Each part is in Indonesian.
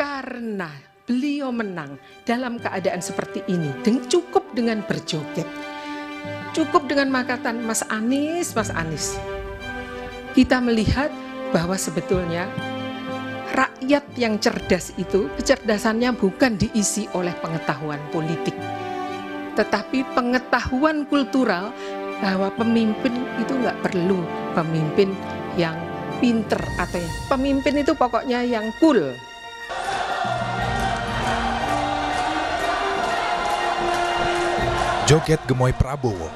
karena beliau menang dalam keadaan seperti ini, cukup dengan berjoget, cukup dengan makatan Mas Anies. Kita melihat bahwa sebetulnya rakyat yang cerdas itu, kecerdasannya bukan diisi oleh pengetahuan politik, tetapi pengetahuan kultural bahwa pemimpin itu nggak perlu pemimpin yang pinter atau pemimpin itu pokoknya yang cool. Joget gemoy Prabowo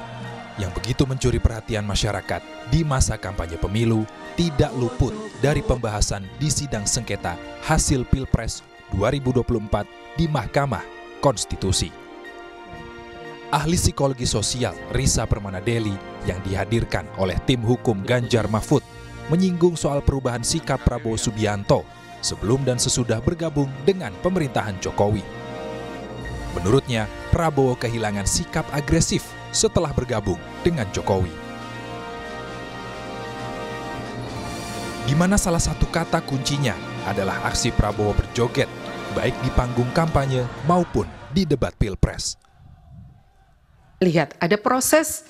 yang begitu mencuri perhatian masyarakat di masa kampanye pemilu tidak luput dari pembahasan di sidang sengketa hasil Pilpres 2024 di Mahkamah Konstitusi. Ahli psikologi sosial Risa Permanadeli yang dihadirkan oleh tim hukum Ganjar Mahfud menyinggung soal perubahan sikap Prabowo Subianto sebelum dan sesudah bergabung dengan pemerintahan Jokowi. Menurutnya, Prabowo kehilangan sikap agresif setelah bergabung dengan Jokowi. Di mana salah satu kata kuncinya adalah aksi Prabowo berjoget, baik di panggung kampanye maupun di debat Pilpres. Lihat, ada proses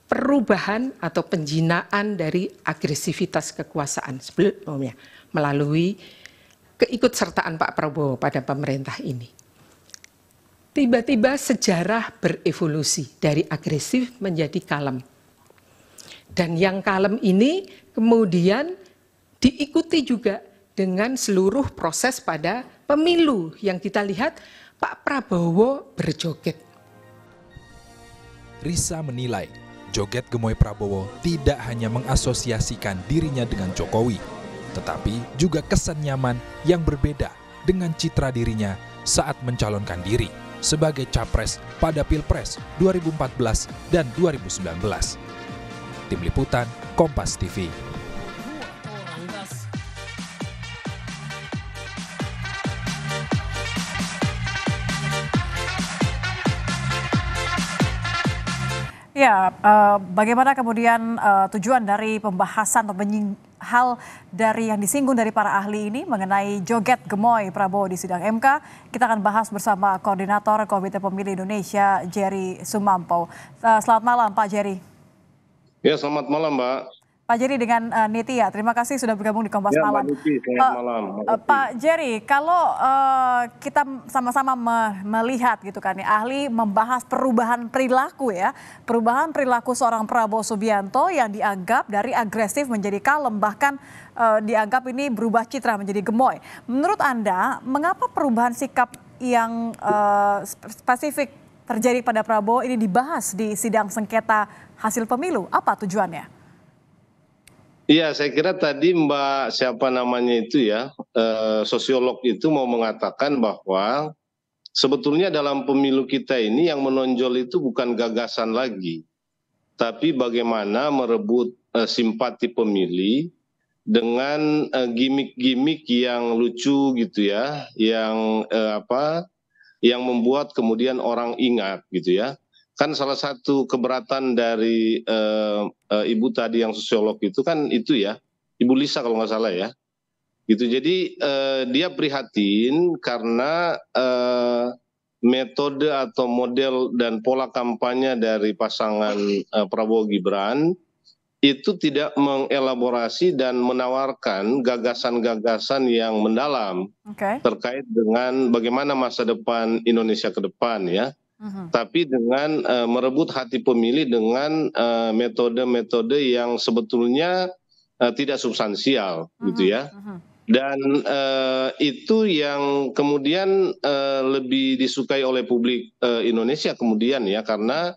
perubahan atau penjinaan dari agresivitas kekuasaan sebelumnya melalui keikutsertaan Pak Prabowo pada pemerintah ini. Tiba-tiba sejarah berevolusi dari agresif menjadi kalem. Dan yang kalem ini kemudian diikuti juga dengan seluruh proses pada pemilu yang kita lihat Pak Prabowo berjoget. Risa menilai joget gemoy Prabowo tidak hanya mengasosiasikan dirinya dengan Jokowi, tetapi juga kesan nyaman yang berbeda dengan citra dirinya saat mencalonkan diri sebagai capres pada Pilpres 2014 dan 2019. Tim Liputan, Kompas TV. Ya, bagaimana kemudian tujuan dari pembahasan atau hal dari yang disinggung dari para ahli ini mengenai joget gemoy Prabowo di sidang MK, kita akan bahas bersama Koordinator Komite Pemilih Indonesia, Jerry Sumampo. Selamat malam, Pak Jerry. Ya, selamat malam, Mbak. Pak Jerry dengan Nitya, terima kasih sudah bergabung di Kompas ya, Malam. Selamat malam. Pak Jerry, kalau kita sama-sama melihat gitu kan ya, ahli membahas perubahan perilaku ya, perubahan perilaku seorang Prabowo Subianto yang dianggap dari agresif menjadi kalem, bahkan dianggap ini berubah citra menjadi gemoy. Menurut Anda, mengapa perubahan sikap yang spesifik terjadi pada Prabowo ini dibahas di sidang sengketa hasil pemilu? Apa tujuannya? Iya, saya kira tadi Mbak siapa namanya itu ya, sosiolog itu mau mengatakan bahwa sebetulnya dalam pemilu kita ini yang menonjol itu bukan gagasan lagi, tapi bagaimana merebut simpati pemilih dengan gimmick-gimmick yang lucu gitu ya, yang membuat kemudian orang ingat gitu ya. Kan salah satu keberatan dari ibu tadi yang sosiolog itu kan itu ya, Ibu Lisa kalau nggak salah ya, gitu. Jadi dia prihatin karena metode atau model dan pola kampanye dari pasangan Prabowo Gibran itu tidak mengelaborasi dan menawarkan gagasan-gagasan yang mendalam terkait dengan bagaimana masa depan Indonesia ke depan ya. Tapi dengan merebut hati pemilih dengan metode-metode yang sebetulnya tidak substansial gitu ya. Dan itu yang kemudian lebih disukai oleh publik Indonesia kemudian ya, karena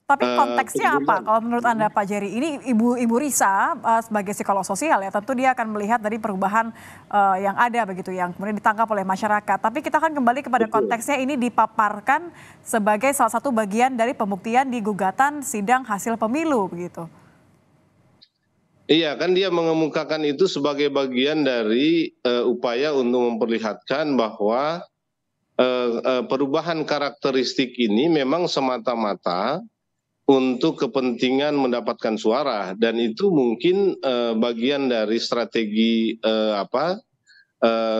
tapi konteksnya apa kalau menurut Anda Pak Jerry? Ini Ibu Risa sebagai psikolog sosial ya, tentu dia akan melihat dari perubahan yang ada begitu, yang kemudian ditangkap oleh masyarakat. Tapi kita akan kembali kepada konteksnya, ini dipaparkan sebagai salah satu bagian dari pembuktian di gugatan sidang hasil pemilu begitu. Iya, kan dia mengemukakan itu sebagai bagian dari upaya untuk memperlihatkan bahwa perubahan karakteristik ini memang semata-mata untuk kepentingan mendapatkan suara, dan itu mungkin bagian dari strategi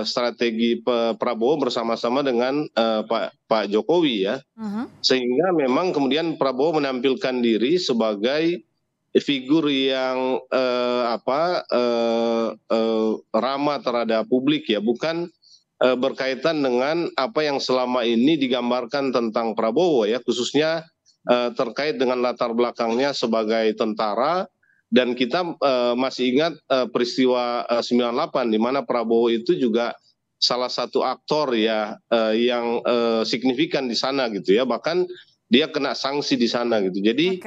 strategi Prabowo bersama-sama dengan Pak Jokowi ya, sehingga memang kemudian Prabowo menampilkan diri sebagai figur yang ramah terhadap publik ya, bukan berkaitan dengan apa yang selama ini digambarkan tentang Prabowo ya, khususnya terkait dengan latar belakangnya sebagai tentara. Dan kita masih ingat peristiwa 98 di mana Prabowo itu juga salah satu aktor ya yang signifikan di sana gitu ya, bahkan dia kena sanksi di sana gitu. Jadi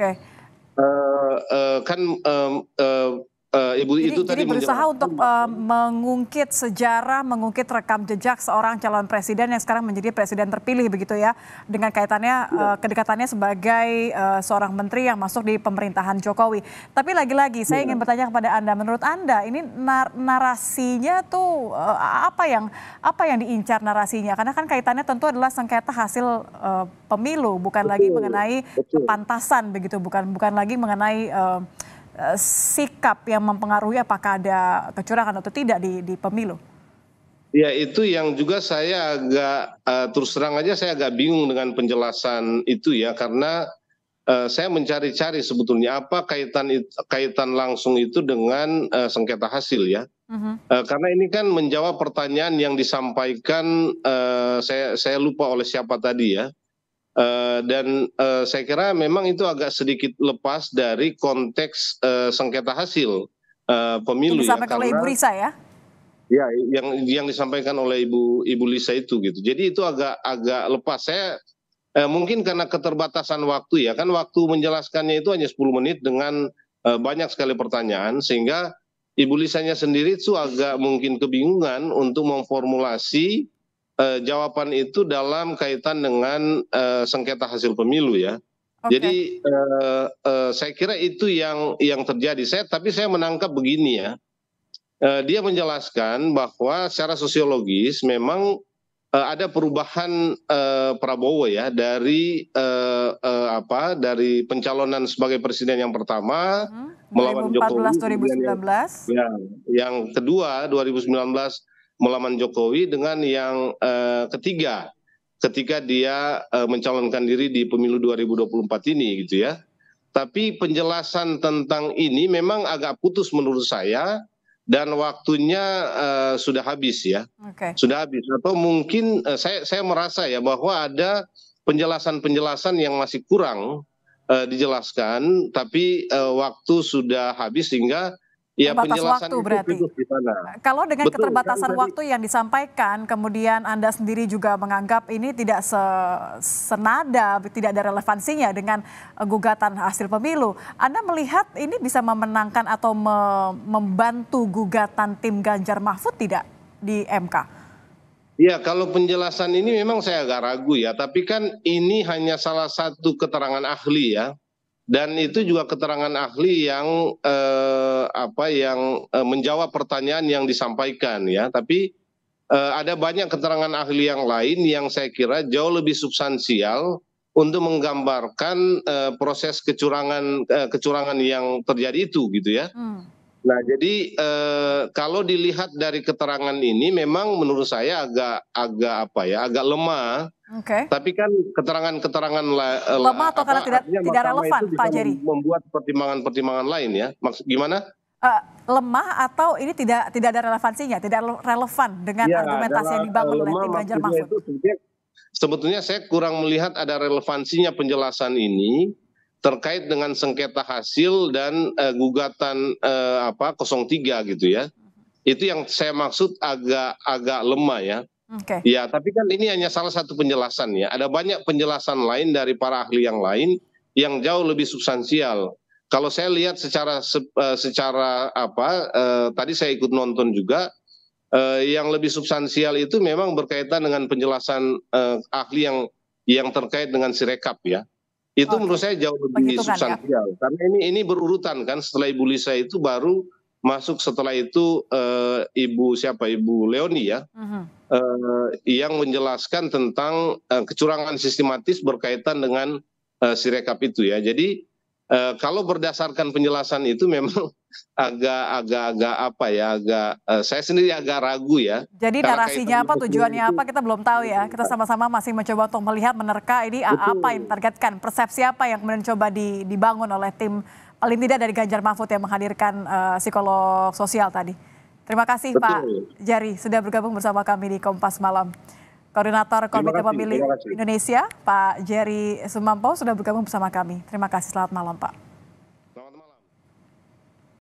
kan Ibu itu tadi berusaha untuk mengungkit sejarah, mengungkit rekam jejak seorang calon presiden yang sekarang menjadi presiden terpilih begitu ya, dengan kaitannya kedekatannya sebagai seorang menteri yang masuk di pemerintahan Jokowi. Tapi lagi-lagi saya ingin bertanya kepada Anda, menurut Anda ini narasinya tuh apa yang diincar narasinya? Karena kan kaitannya tentu adalah sengketa hasil pemilu, bukan lagi mengenai kepantasan begitu, bukan lagi mengenai sikap yang mempengaruhi apakah ada kecurangan atau tidak di pemilu. Ya, itu yang juga saya agak terus terang aja saya agak bingung dengan penjelasan itu ya, karena saya mencari-cari sebetulnya apa kaitan langsung itu dengan sengketa hasil ya. Karena ini kan menjawab pertanyaan yang disampaikan saya lupa oleh siapa tadi ya. Dan saya kira memang itu agak sedikit lepas dari konteks sengketa hasil pemilu ya, disampaikan oleh Ibu Lisa ya? Ya, yang disampaikan oleh Ibu Lisa itu gitu. Jadi itu agak lepas. Saya mungkin karena keterbatasan waktu ya, kan waktu menjelaskannya itu hanya 10 menit dengan banyak sekali pertanyaan, sehingga Ibu Lisanya sendiri itu agak mungkin kebingungan untuk memformulasi jawaban itu dalam kaitan dengan sengketa hasil pemilu ya. Jadi saya kira itu yang terjadi. Tapi saya menangkap begini ya, dia menjelaskan bahwa secara sosiologis memang ada perubahan Prabowo ya dari pencalonan sebagai presiden yang pertama melawan Jokowi, 2014-2019, yang kedua 2019 melawan Jokowi, dengan yang ketiga ketika dia mencalonkan diri di pemilu 2024 ini gitu ya. Tapi penjelasan tentang ini memang agak putus menurut saya, dan waktunya sudah habis ya. Sudah habis, atau mungkin saya merasa ya bahwa ada penjelasan-penjelasan yang masih kurang dijelaskan, tapi waktu sudah habis sehingga ya penjelasan waktu berarti. Kalau dengan keterbatasan waktu yang disampaikan, kemudian Anda sendiri juga menganggap ini tidak senada, tidak ada relevansinya dengan gugatan hasil pemilu. Anda melihat ini bisa memenangkan atau membantu gugatan tim Ganjar Mahfud tidak di MK? Ya, kalau penjelasan ini memang saya agak ragu ya, tapi kan ini hanya salah satu keterangan ahli ya. Dan itu juga keterangan ahli yang menjawab pertanyaan yang disampaikan ya. Tapi ada banyak keterangan ahli yang lain yang saya kira jauh lebih substansial untuk menggambarkan proses kecurangan yang terjadi itu gitu ya. Nah, jadi kalau dilihat dari keterangan ini memang menurut saya agak lemah. Tapi kan keterangan-keterangan lemah atau karena tidak relevan, Pak Jerry? Membuat pertimbangan-pertimbangan lain ya. Maksud gimana? Lemah atau ini tidak ada relevansinya, tidak relevan dengan argumentasi yang dibangun oleh tim Ganjar Mahfud? Sebetulnya saya kurang melihat ada relevansinya penjelasan ini terkait dengan sengketa hasil dan gugatan 03 gitu ya. Itu yang saya maksud agak lemah ya. Ya, tapi kan ini hanya salah satu penjelasan ya. Ada banyak penjelasan lain dari para ahli yang lain yang jauh lebih substansial. Kalau saya lihat secara tadi saya ikut nonton juga, yang lebih substansial itu memang berkaitan dengan penjelasan ahli yang terkait dengan Sirekap ya. Itu menurut saya jauh lebih substansial. Karena ini berurutan kan, setelah Ibu Lisa itu baru masuk, setelah itu Ibu Leoni ya, yang menjelaskan tentang kecurangan sistematis berkaitan dengan Sirekap itu ya. Jadi kalau berdasarkan penjelasan itu memang apa ya, saya sendiri agak ragu ya. Jadi narasinya apa, tujuannya apa, kita belum tahu ya. Kita sama-sama masih mencoba untuk melihat, menerka ini apa yang ditargetkan, persepsi apa yang kemudian coba dibangun oleh tim, paling tidak dari Ganjar Mahfud yang menghadirkan psikolog sosial tadi. Terima kasih Pak Jerry sudah bergabung bersama kami di Kompas Malam. Koordinator Komite Pemilih Indonesia, Pak Jerry Sumampo sudah bergabung bersama kami. Terima kasih, selamat malam Pak.